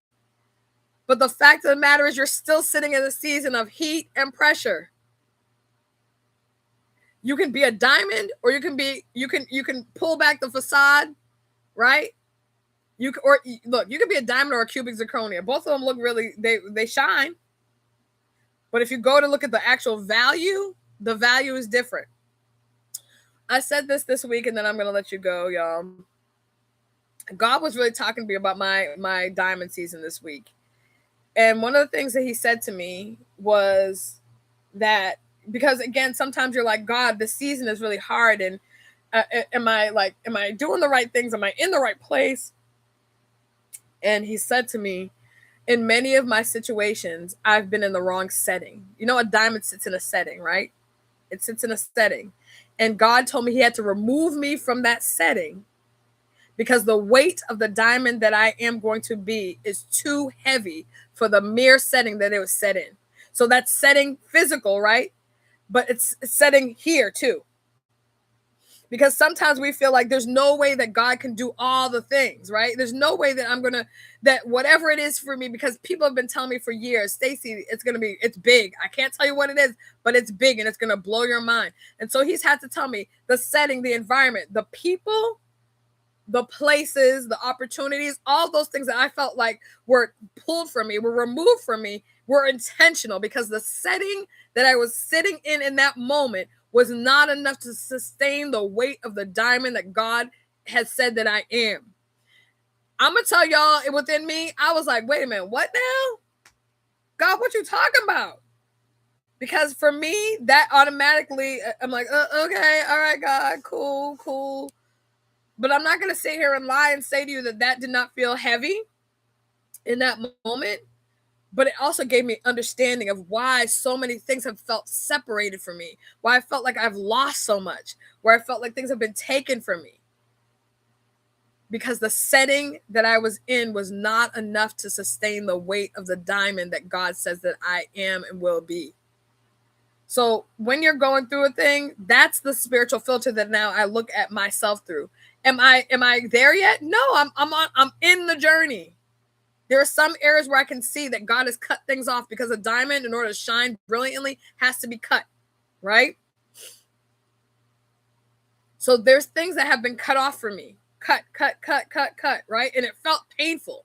But the fact of the matter is you're still sitting in a season of heat and pressure. You can be a diamond, or you can pull back the facade, right? You can be a diamond or a cubic zirconia. Both of them look really, they shine. But if you go to look at the actual value, the value is different. I said this week, and then I'm going to let you go, y'all. God was really talking to me about my diamond season this week. And one of the things that he said to me was that, because again, sometimes you're like, God, this season is really hard. And am I doing the right things? Am I in the right place? And he said to me, in many of my situations, I've been in the wrong setting. You know, a diamond sits in a setting, right? It sits in a setting. And God told me he had to remove me from that setting because the weight of the diamond that I am going to be is too heavy for the mere setting that it was set in. So that's setting physical, right? But it's setting here too. Because sometimes we feel like there's no way that God can do all the things, right? There's no way that that whatever it is for me, because people have been telling me for years, Stacy, it's big. I can't tell you what it is, but it's big and it's going to blow your mind. And so he's had to tell me the setting, the environment, the people, the places, the opportunities, all those things that I felt like were pulled from me, were removed from me, were intentional, because the setting that I was sitting in that moment was not enough to sustain the weight of the diamond that God has said that I am. I'm going to tell y'all, within me, I was like, wait a minute, what now? God, what you talking about? Because for me, that automatically, I'm like, okay, all right, God, cool. But I'm not going to sit here and lie and say to you that did not feel heavy in that moment. But it also gave me understanding of why so many things have felt separated from me, why I felt like I've lost so much, where I felt like things have been taken from me. because the setting that I was in was not enough to sustain the weight of the diamond that God says that I am and will be. So when you're going through a thing, that's the spiritual filter that now I look at myself through. Am I there yet? No, I'm in the journey. There are some areas where I can see that God has cut things off, because a diamond, in order to shine brilliantly, has to be cut, right? So there's things that have been cut off for me. Cut, right? And it felt painful.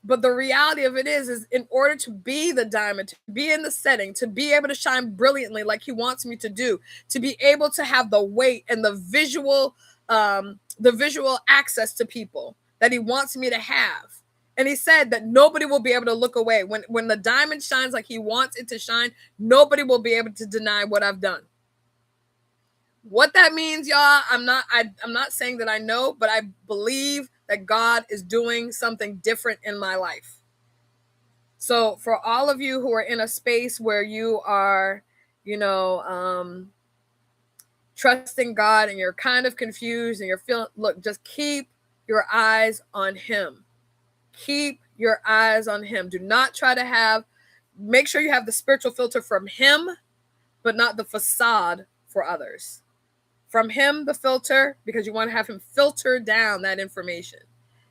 But the reality of it is in order to be the diamond, to be in the setting, to be able to shine brilliantly like he wants me to do, to be able to have the weight and the visual access to people that he wants me to have. And he said that nobody will be able to look away. When the diamond shines like he wants it to shine, nobody will be able to deny what I've done. What that means, y'all, I'm not saying that I know, but I believe that God is doing something different in my life. So for all of you who are in a space where you are, trusting God and you're kind of confused and you're feeling, look, just keep your eyes on him. Keep your eyes on him. Do not try to make sure you have the spiritual filter from him, but not the facade for others. From him, the filter, because you want to have him filter down that information.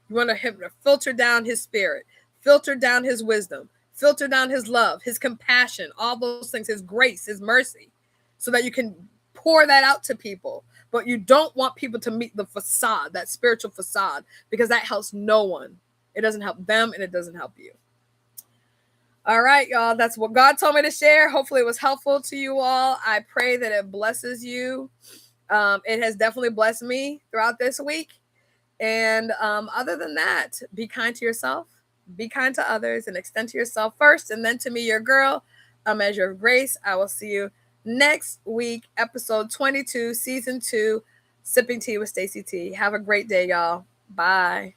You want him to filter down his spirit, filter down his wisdom, filter down his love, his compassion, all those things, his grace, his mercy, so that you can pour that out to people. But you don't want people to meet the facade, that spiritual facade, because that helps no one. It doesn't help them and it doesn't help you. All right, y'all. That's what God told me to share. Hopefully it was helpful to you all. I pray that it blesses you. It has definitely blessed me throughout this week. And other than that, be kind to yourself, be kind to others, and extend to yourself first. And then to me, your girl, a measure of grace. I will see you next week, episode 22, season 2, Sipping Tea with Stacey T. Have a great day, y'all. Bye.